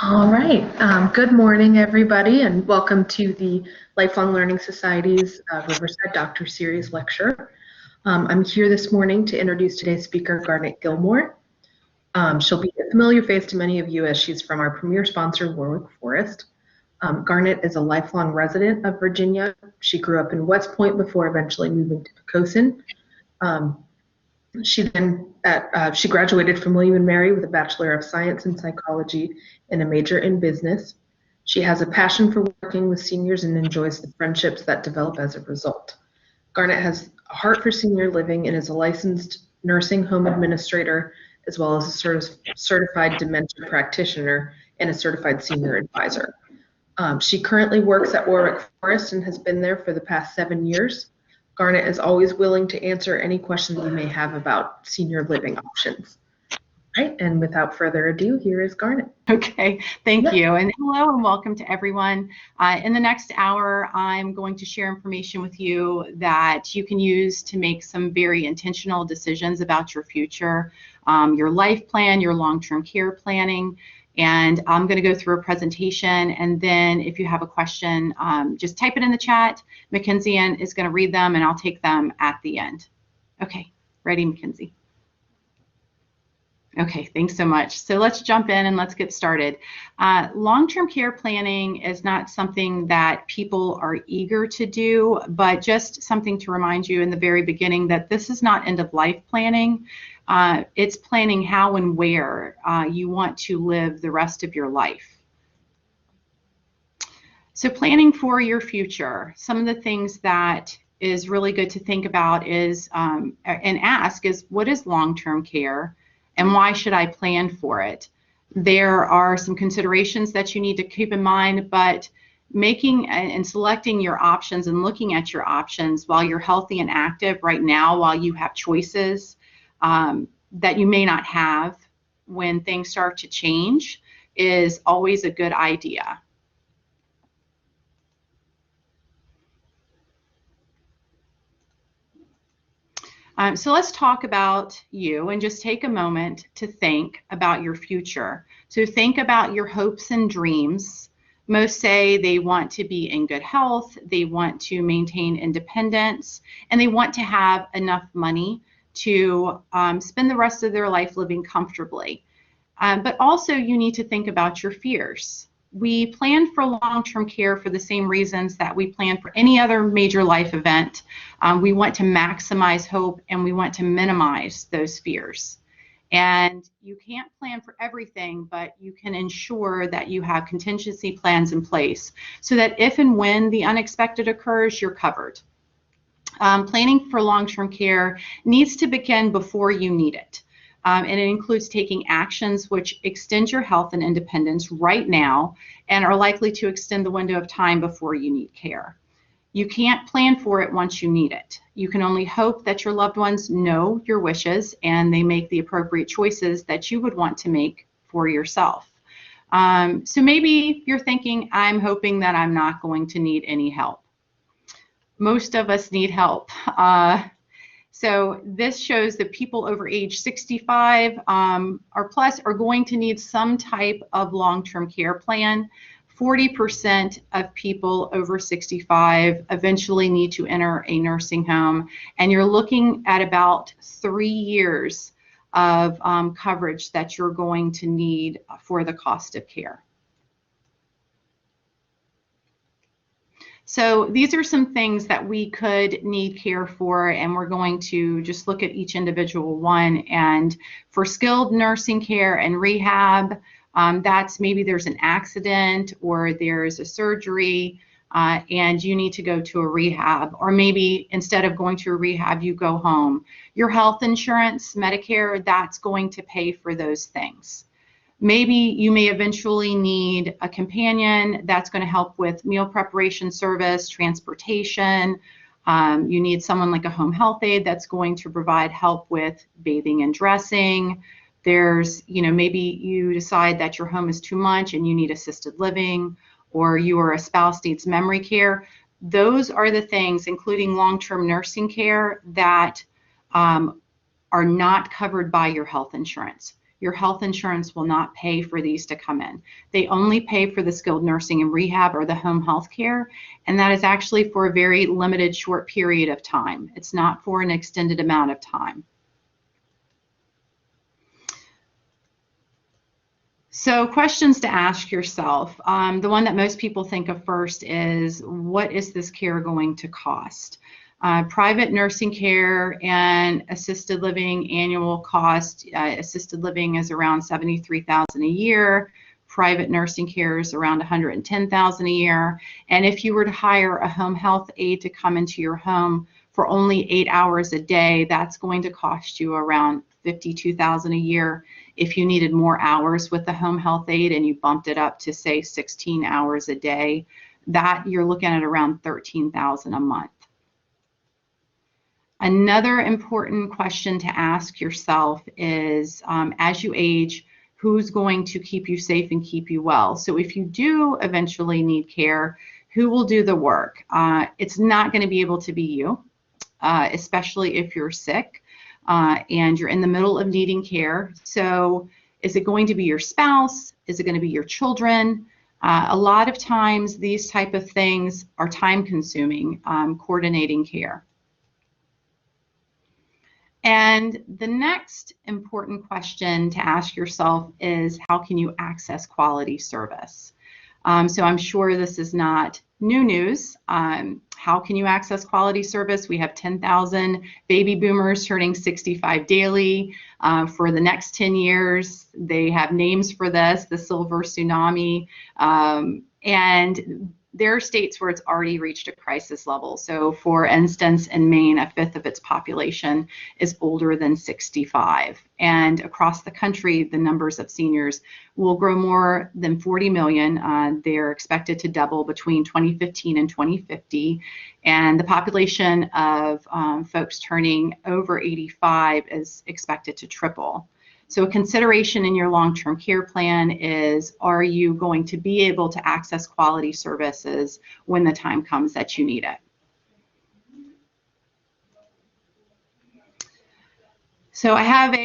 All right. Good morning, everybody, and welcome to the Lifelong Learning Society's Riverside Doctor Series lecture. I'm here this morning to introduce today's speaker, Garnet Gilmore. She'll be a familiar face to many of you as she's from our premier sponsor, Warwick Forest. Garnet is a lifelong resident of Virginia. She grew up in West Point before eventually moving to Pocosin. She graduated from William and Mary with a Bachelor of Science in Psychology and a major in business. She has a passion for working with seniors and enjoys the friendships that develop as a result. Garnet has a heart for senior living and is a licensed nursing home administrator, as well as a certified dementia practitioner and a certified senior advisor. She currently works at Warwick Forest and has been there for the past 7 years. Garnet is always willing to answer any questions you may have about senior living options. Right, and without further ado, here is Garnet. Okay, thank you. And hello and welcome to everyone. In the next hour, I'm going to share information with you that you can use to make some very intentional decisions about your future, your life plan, your long-term care planning. And I'm going to go through a presentation, and then if you have a question, just type it in the chat. Mackenzie is going to read them, and I'll take them at the end. Okay, ready, Mackenzie? Okay, thanks so much. So let's jump in and let's get started. Long-term care planning is not something that people are eager to do, but just something to remind you in the very beginning that this is not end-of-life planning. It's planning how and where you want to live the rest of your life. So planning for your future, some of the things that is really good to think about is, and ask is, what is long-term care and why should I plan for it? There are some considerations that you need to keep in mind, but making and selecting your options and looking at your options while you're healthy and active right now, while you have choices that you may not have when things start to change, is always a good idea. So let's talk about you and just take a moment to think about your future. So think about your hopes and dreams. Most say they want to be in good health, they want to maintain independence, and they want to have enough money to spend the rest of their life living comfortably. But also you need to think about your fears. We plan for long-term care for the same reasons that we plan for any other major life event. We want to maximize hope and we want to minimize those fears. And you can't plan for everything, but you can ensure that you have contingency plans in place so that if and when the unexpected occurs, you're covered. Planning for long-term care needs to begin before you need it. And it includes taking actions which extend your health and independence right now and are likely to extend the window of time before you need care. You can't plan for it once you need it. You can only hope that your loved ones know your wishes and they make the appropriate choices that you would want to make for yourself. So maybe you're thinking, I'm hoping that I'm not going to need any help. Most of us need help. So this shows that people over age 65 or plus are going to need some type of long-term care plan. 40% of people over 65 eventually need to enter a nursing home, and you're looking at about 3 years of coverage that you're going to need for the cost of care. So these are some things that we could need care for, and we're going to just look at each individual one. And for skilled nursing care and rehab, that's maybe there's an accident or there's a surgery and you need to go to a rehab, or maybe instead of going to a rehab, you go home. Your health insurance, Medicare, that's going to pay for those things. Maybe you may eventually need a companion that's going to help with meal preparation service, transportation. You need someone like a home health aide that's going to provide help with bathing and dressing. There's, maybe you decide that your home is too much and you need assisted living, or you or a spouse needs memory care. Those are the things, including long-term nursing care, that are not covered by your health insurance. your health insurance will not pay for these to come in. They only pay for the skilled nursing and rehab or the home health care, and that is actually for a very limited short period of time. It's not for an extended amount of time. So questions to ask yourself. The one that most people think of first is, what is this care going to cost? Private nursing care and assisted living annual cost, assisted living is around $73,000 a year. Private nursing care is around $110,000 a year. And if you were to hire a home health aide to come into your home for only 8 hours a day, that's going to cost you around $52,000 a year. If you needed more hours with the home health aide and you bumped it up to say 16 hours a day, that you're looking at around $13,000 a month. Another important question to ask yourself is, as you age, who's going to keep you safe and keep you well? So if you do eventually need care, who will do the work? It's not going to be able to be you, especially if you're sick and you're in the middle of needing care. So is it going to be your spouse? Is it going to be your children? A lot of times these type of things are time consuming, coordinating care. And the next important question to ask yourself is, how can you access quality service? So I'm sure this is not new news. How can you access quality service? We have 10,000 baby boomers turning 65 daily. For the next 10 years, they have names for this, the silver tsunami. And there are states where it's already reached a crisis level. So for instance, in Maine, a fifth of its population is older than 65. And across the country, the numbers of seniors will grow more than 40 million. They're expected to double between 2015 and 2050. And the population of folks turning over 85 is expected to triple. So a consideration in your long-term care plan is, are you going to be able to access quality services when the time comes that you need it? So I have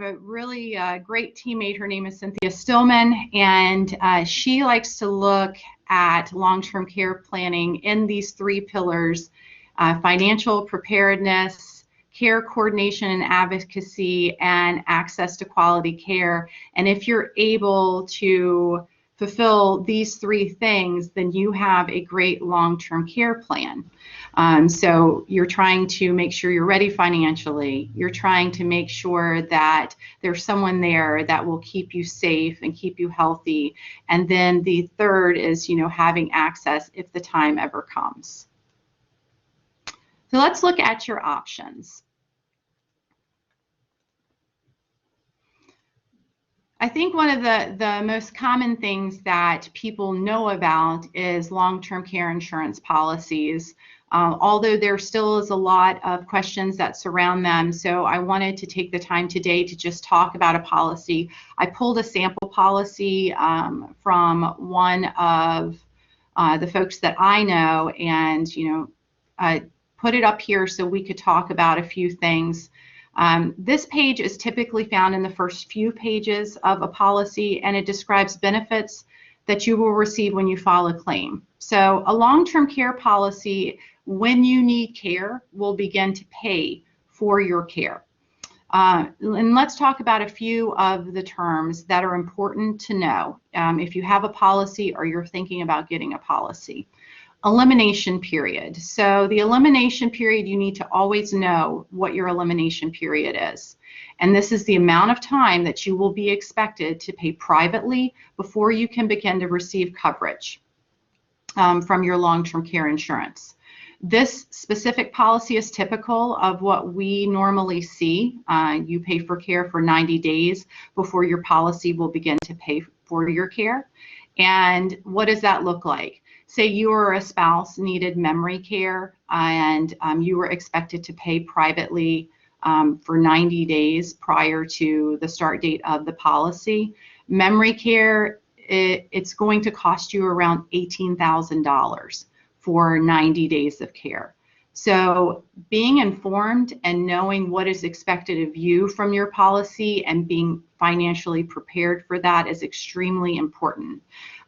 a really great teammate. Her name is Cynthia Stillman, and she likes to look at long-term care planning in these three pillars: financial preparedness, care coordination and advocacy, and access to quality care. And if you're able to fulfill these three things, then you have a great long-term care plan. So you're trying to make sure you're ready financially. You're trying to make sure that there's someone there that will keep you safe and keep you healthy. And then the third is, having access if the time ever comes. So let's look at your options. I think one of the most common things that people know about is long-term care insurance policies, although there still is a lot of questions that surround them. So I wanted to take the time today to just talk about a policy. I pulled a sample policy from one of the folks that I know, and put it up here so we could talk about a few things. This page is typically found in the first few pages of a policy, and it describes benefits that you will receive when you file a claim. So a long-term care policy, when you need care, will begin to pay for your care. And let's talk about a few of the terms that are important to know if you have a policy or you're thinking about getting a policy. Elimination period. So the elimination period, you need to always know what your elimination period is. And this is the amount of time that you will be expected to pay privately before you can begin to receive coverage from your long-term care insurance. This specific policy is typical of what we normally see. You pay for care for 90 days before your policy will begin to pay for your care. And what does that look like? Say you or a spouse needed memory care and you were expected to pay privately for 90 days prior to the start date of the policy. Memory care, it's going to cost you around $18,000 for 90 days of care. So being informed and knowing what is expected of you from your policy and being financially prepared for that is extremely important.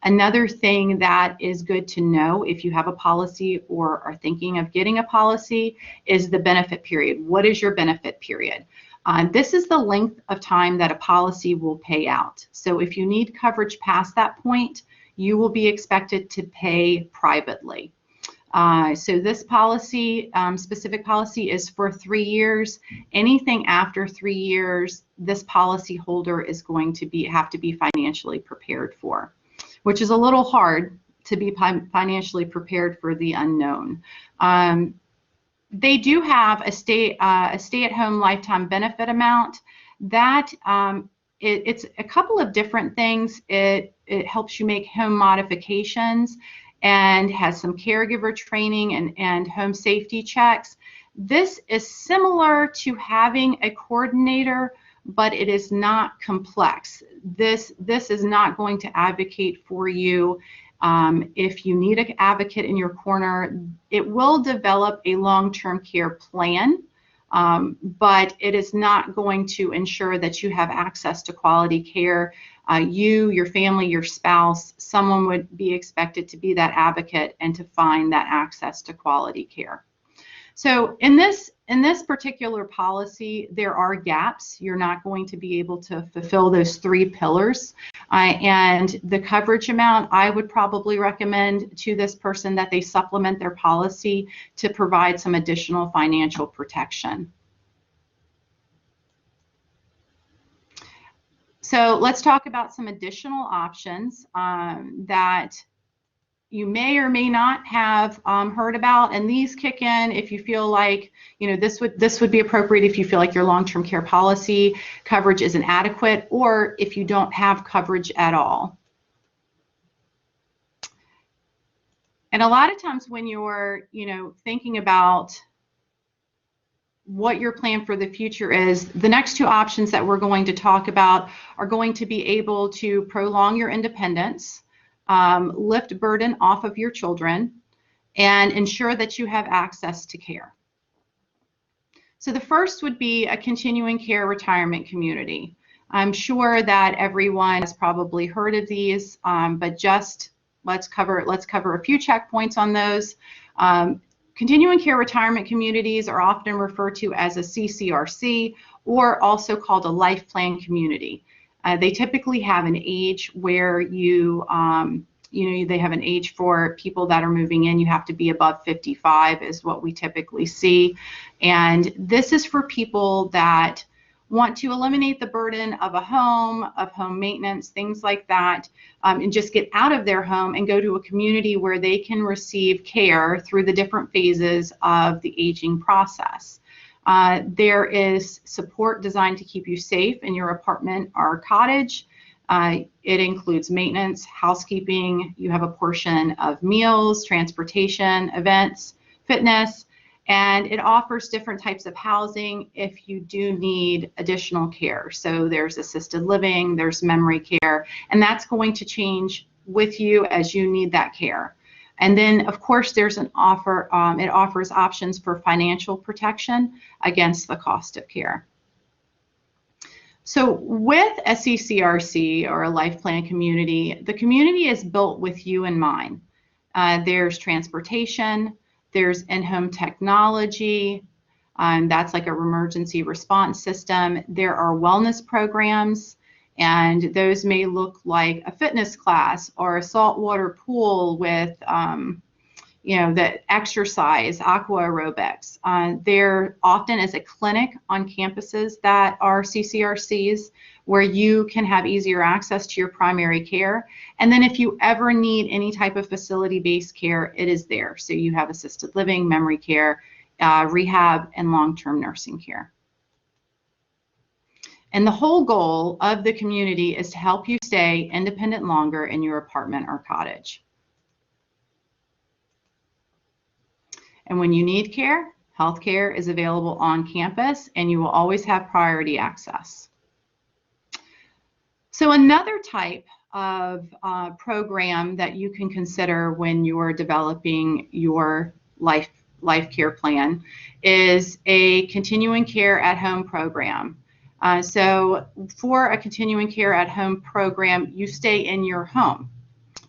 Another thing that is good to know if you have a policy or are thinking of getting a policy is the benefit period. What is your benefit period? This is the length of time that a policy will pay out. So if you need coverage past that point, you will be expected to pay privately. So this policy, specific policy, is for 3 years. Anything after 3 years, this policy holder is going to have to be financially prepared for, which is a little hard to be financially prepared for the unknown. They do have a stay-at-home lifetime benefit amount. That it's a couple of different things. It helps you make home modifications and has some caregiver training and home safety checks. This is similar to having a coordinator, but it is not complex. This is not going to advocate for you. If you need an advocate in your corner, it will develop a long-term care plan, but it is not going to ensure that you have access to quality care. You, your family, your spouse, someone would be expected to be that advocate and to find that access to quality care. So in this particular policy, there are gaps. You're not going to be able to fulfill those 3 pillars. And the coverage amount, I would probably recommend to this person that they supplement their policy to provide some additional financial protection. So let's talk about some additional options that you may or may not have heard about, and these kick in if you feel like, you know, this would be appropriate if you feel like your long-term care policy coverage isn't adequate, or if you don't have coverage at all. And a lot of times when you're, you know, thinking about what your plan for the future is, the next 2 options that we're going to talk about are going to be able to prolong your independence, lift burden off of your children, and ensure that you have access to care. So the first would be a continuing care retirement community. I'm sure that everyone has probably heard of these, but just let's cover a few checkpoints on those. Continuing care retirement communities are often referred to as a CCRC, or also called a life plan community. They typically have an age where they have an age for people that are moving in. You have to be above 55 is what we typically see. And this is for people that want to eliminate the burden of home maintenance, things like that, and just get out of their home and go to a community where they can receive care through the different phases of the aging process. There is support designed to keep you safe in your apartment or cottage. It includes maintenance, housekeeping. You have a portion of meals, transportation, events, fitness, and it offers different types of housing if you do need additional care. So there's assisted living, there's memory care, and that's going to change with you as you need that care. And then, of course, there's an offer, it offers options for financial protection against the cost of care. So with a CCRC, or a life plan community, the community is built with you in mind. There's transportation, there's in-home technology, that's like an emergency response system. There are wellness programs, and those may look like a fitness class or a saltwater pool with the exercise, aqua aerobics. There often is a clinic on campuses that are CCRCs where you can have easier access to your primary care. And then if you ever need any type of facility-based care, it is there. So you have assisted living, memory care, rehab, and long-term nursing care. And the whole goal of the community is to help you stay independent longer in your apartment or cottage. And when you need care, healthcare is available on campus, and you will always have priority access. So another type of program that you can consider when you're developing your life life care plan is a continuing care at home program. So for a continuing care at home program, you stay in your home.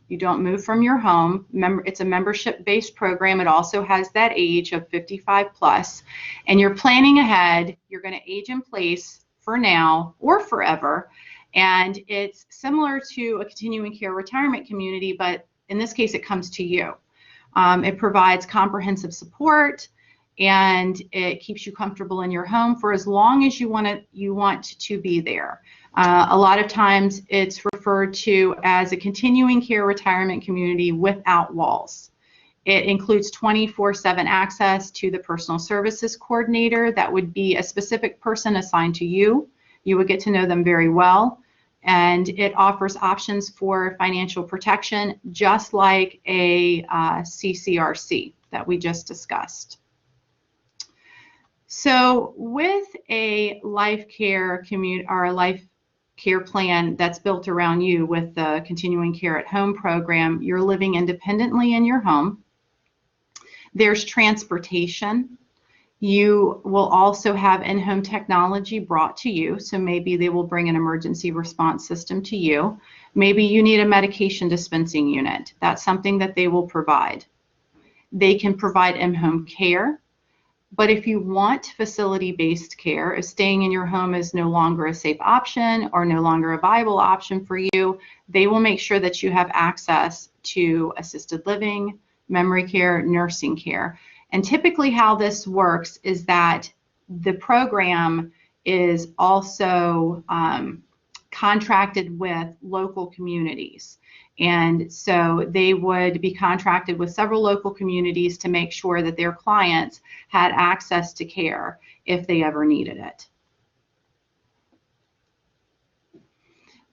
You don't move from your home. It's a membership-based program. It also has that age of 55 plus, and you're planning ahead. You're going to age in place for now or forever, and it's similar to a continuing care retirement community, but in this case, it comes to you. It provides comprehensive support, and it keeps you comfortable in your home for as long as you want to be there. A lot of times it's referred to as a continuing care retirement community without walls. It includes 24/7 access to the personal services coordinator. That would be a specific person assigned to you. You would get to know them very well. And it offers options for financial protection, just like a CCRC that we just discussed. So with a life care community or a life care plan that's built around you with the continuing care at home program, you're living independently in your home. There's transportation. You will also have in-home technology brought to you. So maybe they will bring an emergency response system to you. Maybe you need a medication dispensing unit. That's something that they will provide. They can provide in-home care. But if you want facility-based care, if staying in your home is no longer a safe option or no longer a viable option for you, they will make sure that you have access to assisted living, memory care, nursing care. And typically how this works is that the program is also contracted with local communities. And so they would be contracted with several local communities to make sure that their clients had access to care if they ever needed it.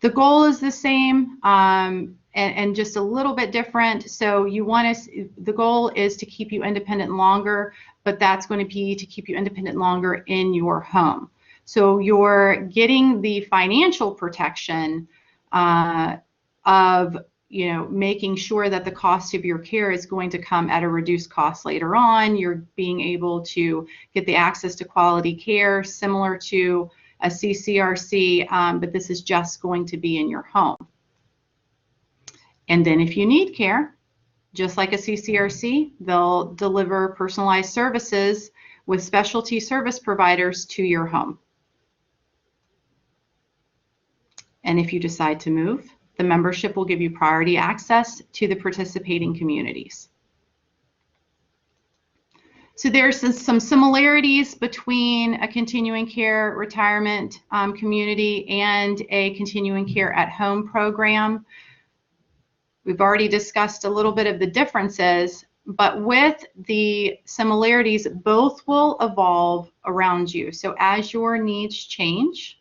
The goal is the same and just a little bit different. So the goal is to keep you independent longer, but that's going to be to keep you independent longer in your home. So you're getting the financial protection of making sure that the cost of your care is going to come at a reduced cost later on. You're being able to get the access to quality care similar to a CCRC, but this is just going to be in your home. And then if you need care, just like a CCRC, they'll deliver personalized services with specialty service providers to your home. And if you decide to move, the membership will give you priority access to the participating communities. So there's some similarities between a continuing care retirement community and a continuing care at home program. We've already discussed a little bit of the differences, but with the similarities, both will evolve around you. So as your needs change,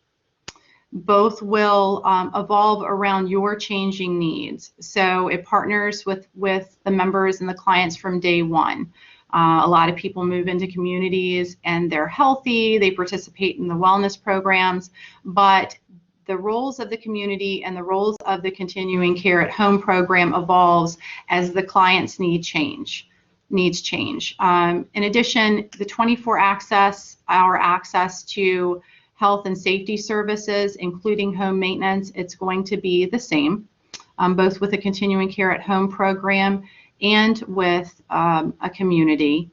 both will evolve around your changing needs. So it partners with the members and the clients from day one. A lot of people move into communities and they're healthy, they participate in the wellness programs, but the roles of the community and the roles of the continuing care at home program evolves as the client's needs change. In addition, the 24-hour access to health and safety services, including home maintenance, it's going to be the same, both with a continuing care at home program and with a community.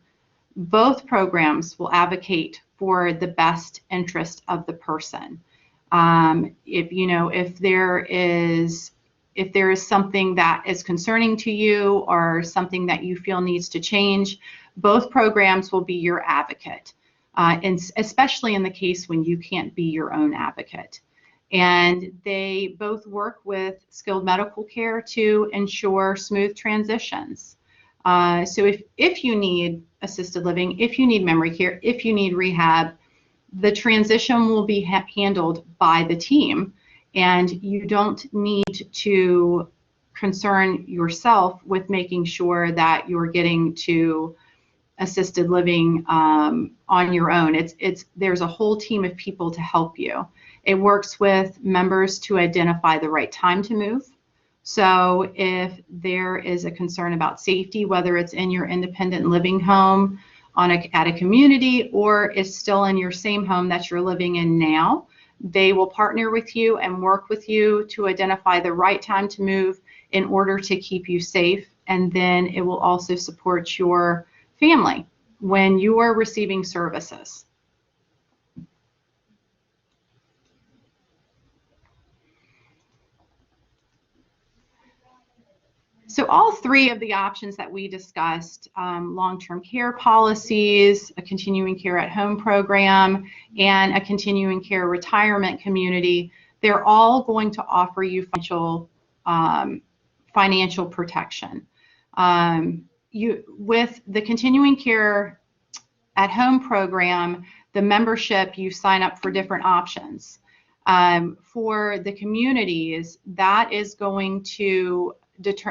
Both programs will advocate for the best interest of the person. If there is something that is concerning to you or something that you feel needs to change, both programs will be your advocate. And especially in the case when you can't be your own advocate. And they both work with skilled medical care to ensure smooth transitions. So if you need assisted living, if you need memory care, if you need rehab, the transition will be handled by the team, and you don't need to concern yourself with making sure that you're getting to assisted living on your own. There's a whole team of people to help you. It works with members to identify the right time to move. So if there is a concern about safety, whether it's in your independent living home at a community or is still in your same home that you're living in now, they will partner with you and work with you to identify the right time to move in order to keep you safe. And then it will also support your family when you are receiving services. So all three of the options that we discussed, long-term care policies, a continuing care at home program, and a continuing care retirement community, they're all going to offer you financial protection. With the continuing care at home program, the membership, you sign up for different options. For the communities, that is going to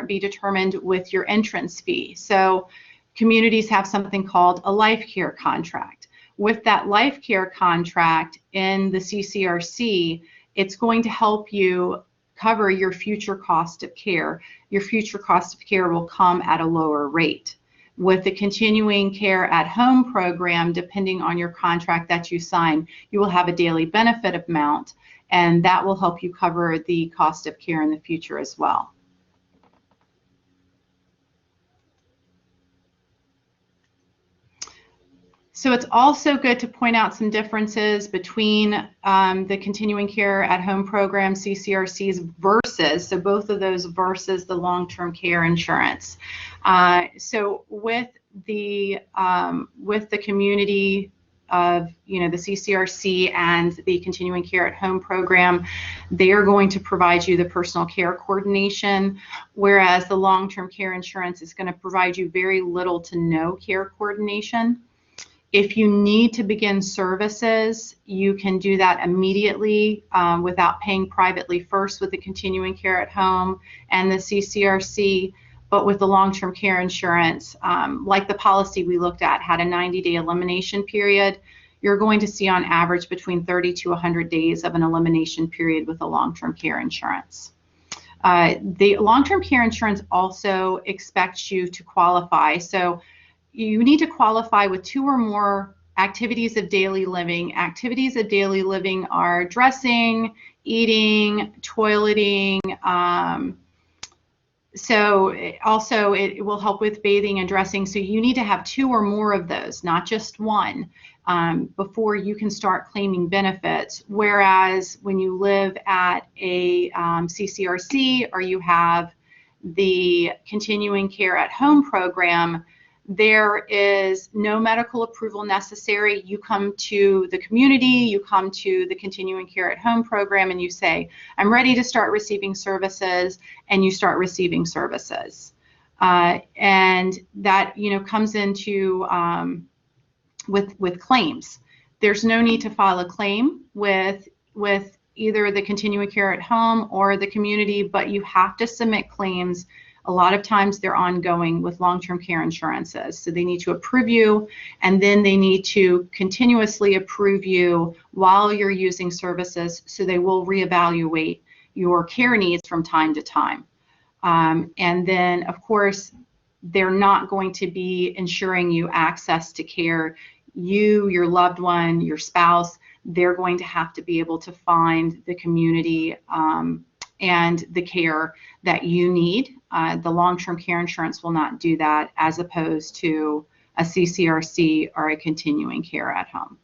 be determined with your entrance fee. So communities have something called a life care contract. With that life care contract in the CCRC, it's going to help you cover your future cost of care. Your future cost of care will come at a lower rate. With the continuing care at home program, depending on your contract that you sign, you will have a daily benefit amount, and that will help you cover the cost of care in the future as well. So it's also good to point out some differences between the continuing care at home program, CCRCs, versus, so both of those versus the long-term care insurance. So with the community of, the CCRC and the continuing care at home program, they are going to provide you the personal care coordination, whereas the long-term care insurance is going to provide you very little to no care coordination. If you need to begin services, you can do that immediately without paying privately first with the continuing care at home and the CCRC. But with the long-term care insurance, like the policy we looked at had a 90-day elimination period, you're going to see on average between 30 to 100 days of an elimination period with the long-term care insurance. The long-term care insurance also expects you to qualify. So you need to qualify with 2 or more activities of daily living. Activities of daily living are dressing, eating, toileting. So also it will help with bathing and dressing. So you need to have 2 or more of those, not just one, before you can start claiming benefits. Whereas when you live at a CCRC or you have the continuing care at home program, there is no medical approval necessary. You come to the community, you come to the continuing care at home program, and you say, I'm ready to start receiving services, and you start receiving services. And that comes into with claims. There's no need to file a claim with either the continuing care at home or the community, but you have to submit claims. A lot of times they're ongoing with long-term care insurances. So they need to approve you, and then they need to continuously approve you while you're using services, so they will reevaluate your care needs from time to time. And then, of course, they're not going to be ensuring you access to care. You, your loved one, your spouse, they're going to have to be able to find the community and the care that you need. The long-term care insurance will not do that, as opposed to a CCRC or a continuing care at home.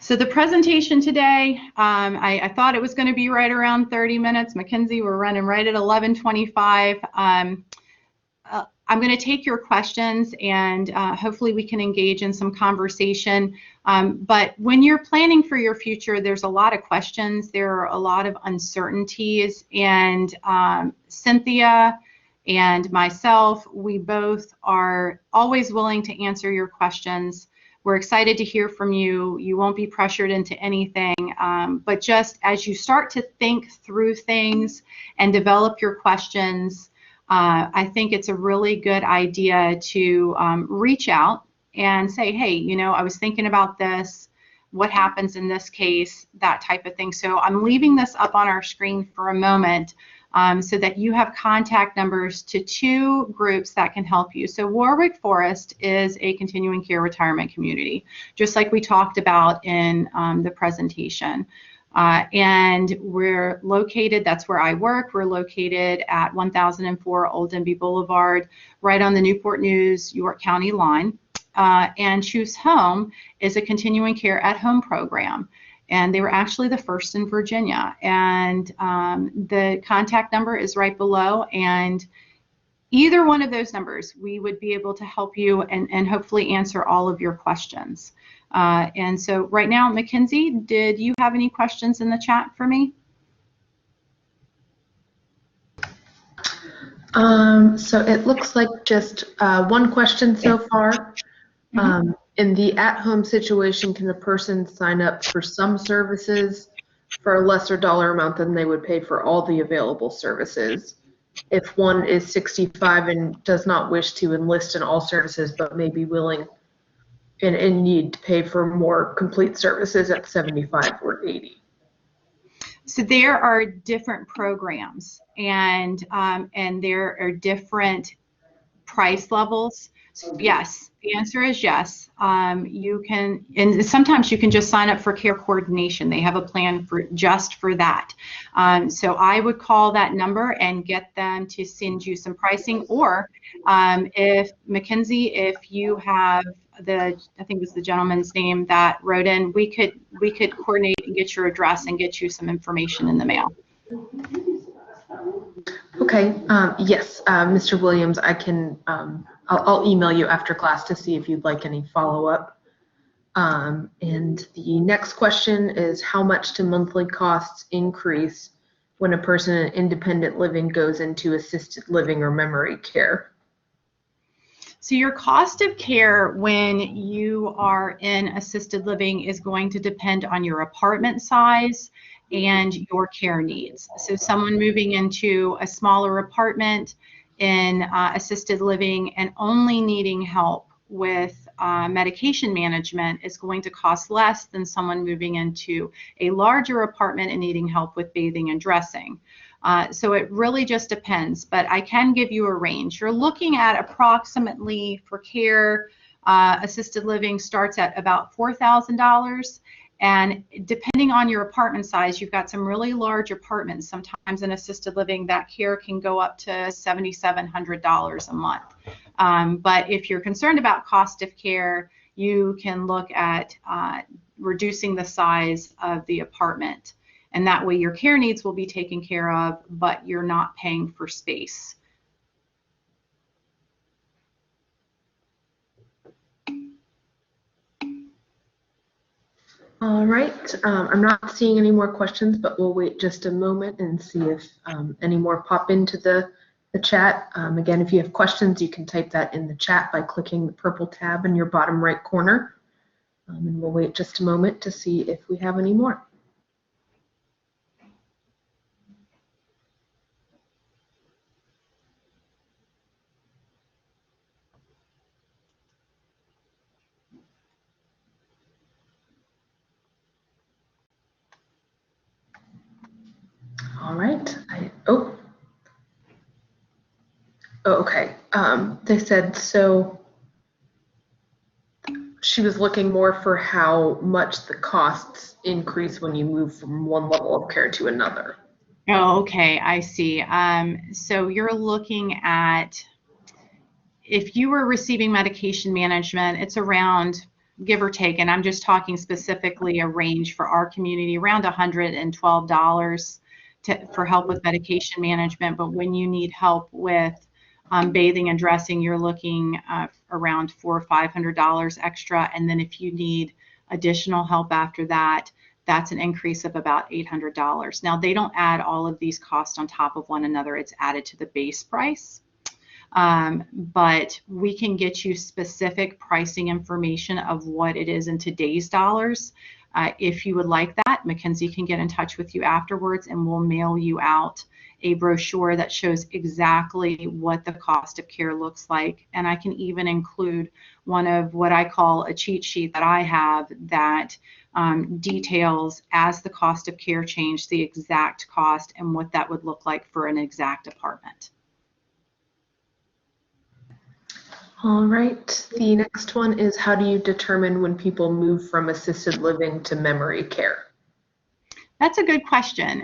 So the presentation today, I thought it was going to be right around 30 minutes. Mackenzie, we're running right at 11:25. I'm going to take your questions, and hopefully we can engage in some conversation. But when you're planning for your future, there's a lot of questions. There are a lot of uncertainties, and Cynthia and myself, we both are always willing to answer your questions. We're excited to hear from you. You won't be pressured into anything, but just as you start to think through things and develop your questions, I think it's a really good idea to reach out and say, hey, I was thinking about this. What happens in this case? That type of thing. So I'm leaving this up on our screen for a moment, so that you have contact numbers to 2 groups that can help you. So Warwick Forest is a continuing care retirement community, just like we talked about in the presentation. And we're located, that's where I work, we're located at 1004 Old Denby Boulevard, right on the Newport News, York County line. And Choose Home is a continuing care at home program. And they were actually the first in Virginia. And the contact number is right below. And either one of those numbers, we would be able to help you and hopefully answer all of your questions. And so right now, Mackenzie, did you have any questions in the chat for me? So it looks like just one question so far. In the at-home situation, can a person sign up for some services for a lesser dollar amount than they would pay for all the available services? If one is 65 and does not wish to enlist in all services, but may be willing and in need to pay for more complete services at 75 or 80. So there are different programs, and there are different price levels. So yes, the answer is yes. You can, and sometimes you can just sign up for care coordination. They have a plan for just for that. So I would call that number and get them to send you some pricing. Or if Mackenzie, if you have I think it was the gentleman's name that wrote in, we could coordinate and get your address and get you some information in the mail. Okay. Yes, Mr. Williams, I can. I'll email you after class to see if you'd like any follow-up. And the next question is, how much do monthly costs increase when a person in independent living goes into assisted living or memory care? So your cost of care when you are in assisted living is going to depend on your apartment size and your care needs. So someone moving into a smaller apartment in assisted living and only needing help with medication management is going to cost less than someone moving into a larger apartment and needing help with bathing and dressing. So it really just depends, but I can give you a range. You're looking at approximately for care, assisted living starts at about $4,000. And depending on your apartment size, you've got some really large apartments. Sometimes in assisted living, that care can go up to $7,700 a month. But if you're concerned about cost of care, you can look at reducing the size of the apartment. And that way your care needs will be taken care of, but you're not paying for space. All right, I'm not seeing any more questions, but we'll wait just a moment and see if any more pop into the chat. Again, if you have questions, you can type that in the chat by clicking the purple tab in your bottom right corner. And we'll wait just a moment to see if we have any more. All right. Okay. They said so. She was looking more for how much the costs increase when you move from one level of care to another. Oh, okay. I see. So you're looking at, if you were receiving medication management, it's around, give or take, and I'm just talking specifically a range for our community, around $112 for help with medication management. But when you need help with bathing and dressing, you're looking around $400 or $500 extra. And then if you need additional help after that, that's an increase of about $800. Now, they don't add all of these costs on top of one another. It's added to the base price. But we can get you specific pricing information of what it is in today's dollars if you would like that. that, Mackenzie can get in touch with you afterwards and we'll mail you out a brochure that shows exactly what the cost of care looks like. And I can even include one of what I call a cheat sheet that I have that details, as the cost of care changed, the exact cost and what that would look like for an exact apartment. All right, the next one is, how do you determine when people move from assisted living to memory care? That's a good question.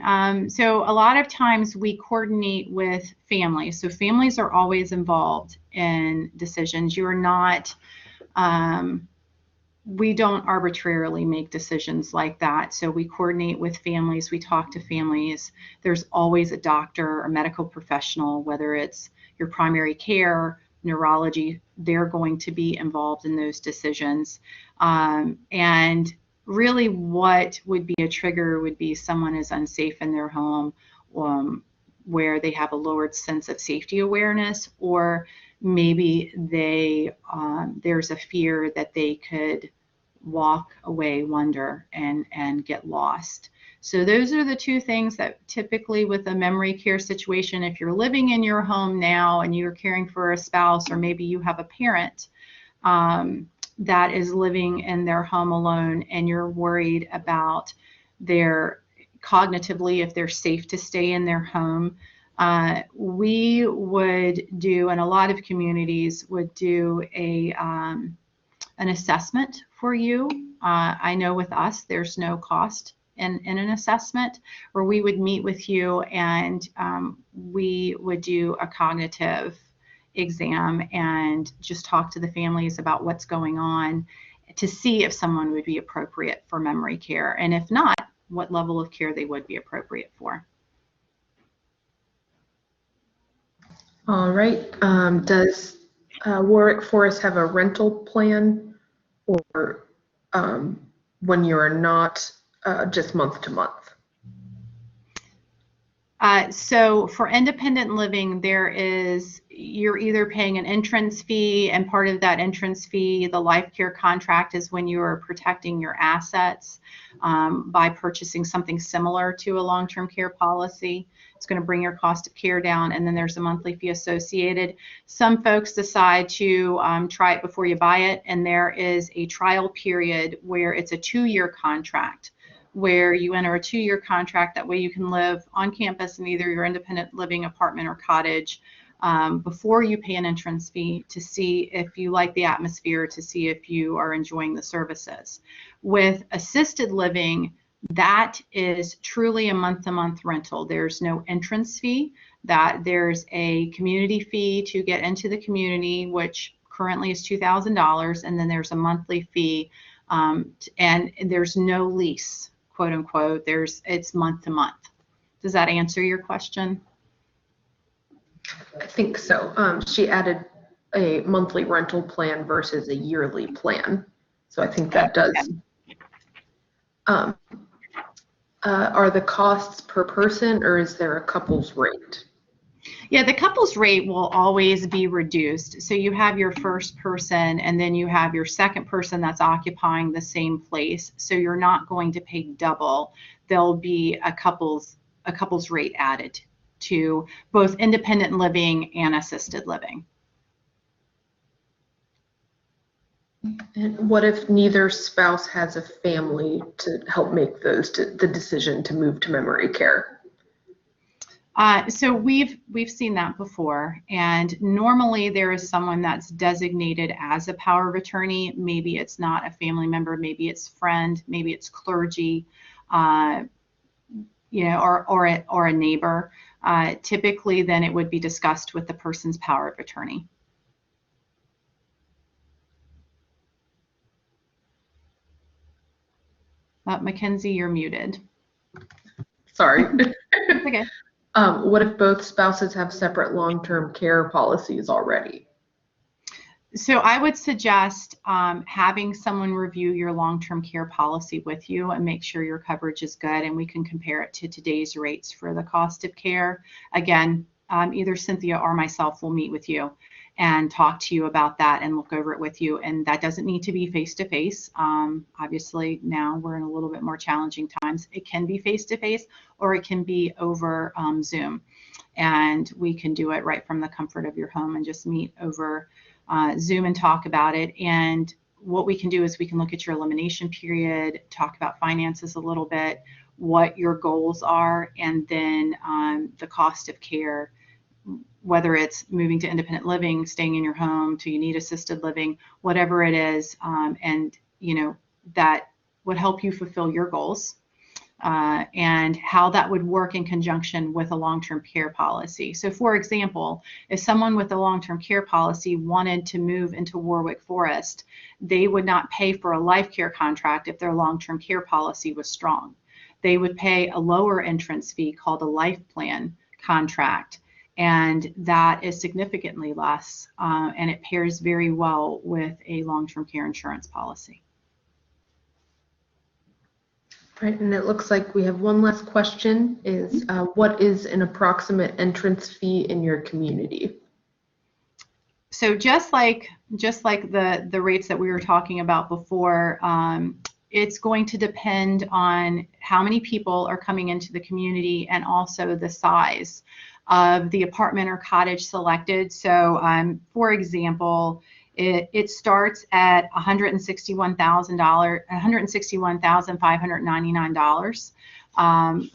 So a lot of times we coordinate with families. So families are always involved in decisions. You are not, we don't arbitrarily make decisions like that. So we coordinate with families, we talk to families. There's always a doctor or medical professional, whether it's your primary care, neurology, they're going to be involved in those decisions. And really what would be a trigger would be someone is unsafe in their home, where they have a lowered sense of safety awareness, or maybe they there's a fear that they could walk away, wander, and get lost. So those are the two things that typically with a memory care situation, if you're living in your home now and you're caring for a spouse, or maybe you have a parent that is living in their home alone and you're worried about their cognitively, if they're safe to stay in their home, we would do, and a lot of communities would do an assessment for you. I know with us, there's no cost in an assessment, where we would meet with you and we would do a cognitive exam and just talk to the families about what's going on to see if someone would be appropriate for memory care, and if not, what level of care they would be appropriate for. All right, does Warwick Forest have a rental plan, or when you're not just month to month? So for independent living, you're either paying an entrance fee, and part of that entrance fee, the life care contract, is when you are protecting your assets by purchasing something similar to a long-term care policy. It's going to bring your cost of care down, and then there's a monthly fee associated. Some folks decide to try it before you buy it, and there is a trial period where it's a 2-year contract, where you enter a 2-year contract. That way you can live on campus in either your independent living apartment or cottage before you pay an entrance fee, to see if you like the atmosphere, to see if you are enjoying the services. With assisted living, that is truly a month-to-month rental. There's no entrance fee. There's a community fee to get into the community, which currently is $2,000, and then there's a monthly fee, and there's no lease, quote unquote. It's month to month. Does that answer your question? I think so. She added a monthly rental plan versus a yearly plan, so I think that does. Are the costs per person, or is there a couple's rate? Yeah, the couple's rate will always be reduced. So you have your first person, and then you have your second person that's occupying the same place. So you're not going to pay double. There'll be a couple's rate added to both independent living and assisted living. And what if neither spouse has a family to help make the decision to move to memory care? So we've seen that before, and normally there is someone that's designated as a power of attorney. Maybe it's not a family member, maybe it's friend, maybe it's clergy, or a neighbor. Typically, then it would be discussed with the person's power of attorney. Mackenzie, you're muted. Sorry. Okay. What if both spouses have separate long-term care policies already? So I would suggest having someone review your long-term care policy with you and make sure your coverage is good, and we can compare it to today's rates for the cost of care. Again, either Cynthia or myself will meet with you and talk to you about that and look over it with you. And that doesn't need to be face-to-face. Obviously, now we're in a little bit more challenging times. It can be face-to-face, or it can be over Zoom. And we can do it right from the comfort of your home and just meet over Zoom and talk about it. And what we can do is we can look at your elimination period, talk about finances a little bit, what your goals are, and then the cost of care, whether it's moving to independent living, staying in your home, till you need assisted living, whatever it is, and that would help you fulfill your goals, and how that would work in conjunction with a long-term care policy. So for example, if someone with a long-term care policy wanted to move into Warwick Forest, they would not pay for a life care contract if their long-term care policy was strong. They would pay a lower entrance fee called a life plan contract, and that is significantly less, and it pairs very well with a long-term care insurance policy. Right, and it looks like we have one last question, is what is an approximate entrance fee in your community? So just like the rates that we were talking about before, it's going to depend on how many people are coming into the community and also the size of the apartment or cottage selected. So for example, it starts at $161,599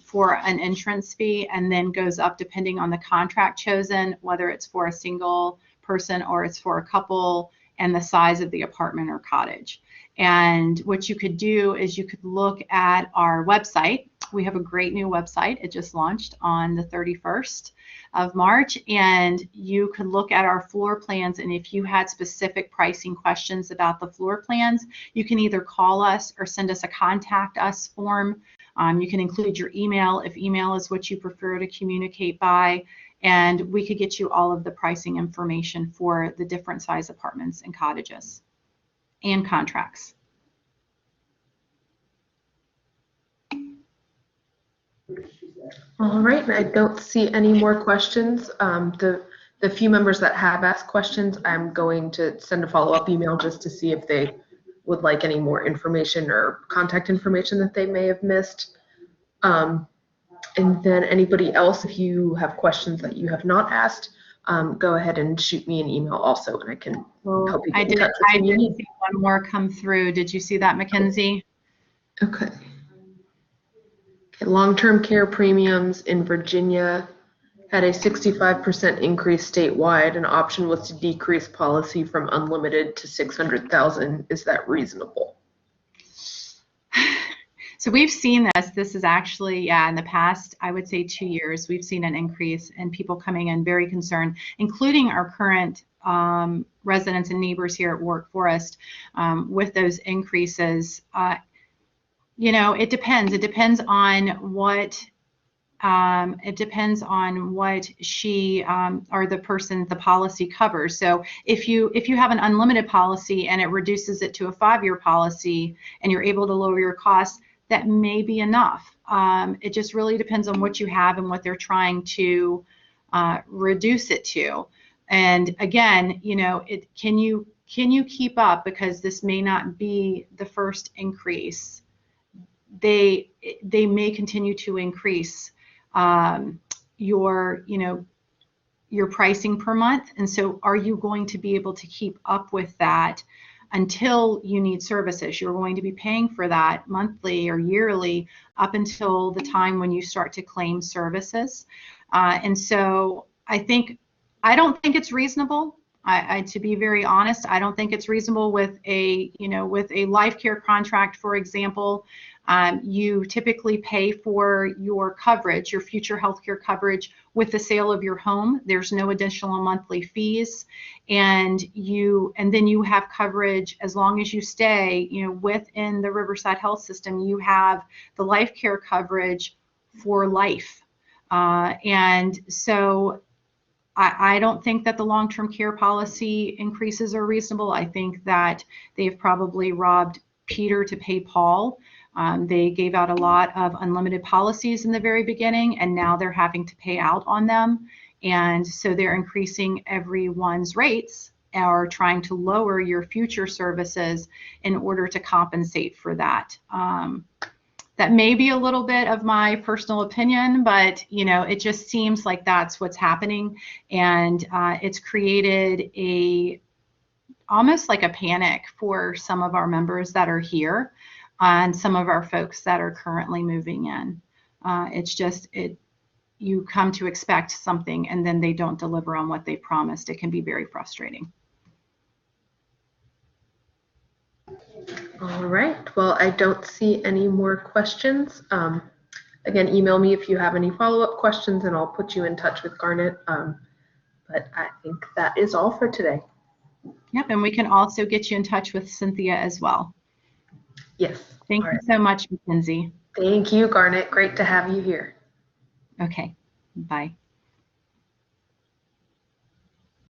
for an entrance fee, and then goes up depending on the contract chosen, whether it's for a single person or it's for a couple, and the size of the apartment or cottage. And what you could do is you could look at our website. We have a great new website. It just launched on the 31st of March, and you could look at our floor plans, and if you had specific pricing questions about the floor plans, you can either call us or send us a contact us form. You can include your email if email is what you prefer to communicate by, and we could get you all of the pricing information for the different size apartments and cottages and contracts. All right, I don't see any more questions. The few members that have asked questions, I'm going to send a follow-up email just to see if they would like any more information or contact information that they may have missed. And then anybody else, if you have questions that you have not asked, go ahead and shoot me an email also, and I can help you get in touch with me. I did see one more come through. Did you see that, Mackenzie? Okay. Long-term care premiums in Virginia had a 65% increase statewide. An option was to decrease policy from unlimited to 600,000. Is that reasonable? So we've seen this. This is actually, in the past, I would say 2 years, we've seen an increase in people coming in very concerned, including our current residents and neighbors here at Warwick Forest, with those increases. It depends. It depends on what she or the policy covers. So if you have an unlimited policy and it reduces it to a 5-year policy and you're able to lower your costs, that may be enough. It just really depends on what you have and what they're trying to reduce it to. And again, can you keep up, because this may not be the first increase. They may continue to increase your pricing per month, and so are you going to be able to keep up with that until you need services? You're going to be paying for that monthly or yearly up until the time when you start to claim services, and so I don't think it's reasonable. To be very honest, I don't think it's reasonable with a life care contract, for example. You typically pay for your coverage, your future healthcare coverage, with the sale of your home. There's no additional monthly fees, and then you have coverage as long as you stay, within the Riverside Health System. You have the life care coverage for life, and so I don't think that the long-term care policy increases are reasonable. I think that they've probably robbed Peter to pay Paul. They gave out a lot of unlimited policies in the very beginning, and now they're having to pay out on them. And so they're increasing everyone's rates or trying to lower your future services in order to compensate for that. That may be a little bit of my personal opinion, but it just seems like that's what's happening, and it's created almost like a panic for some of our members that are here and some of our folks that are currently moving in. You come to expect something and then they don't deliver on what they promised. It can be very frustrating. All right. Well, I don't see any more questions. Again, email me if you have any follow-up questions, and I'll put you in touch with Garnet. But I think that is all for today. Yep, and we can also get you in touch with Cynthia as well. Yes. Thank you so much, Mackenzie. Thank you, Garnet. Great to have you here. Okay, bye.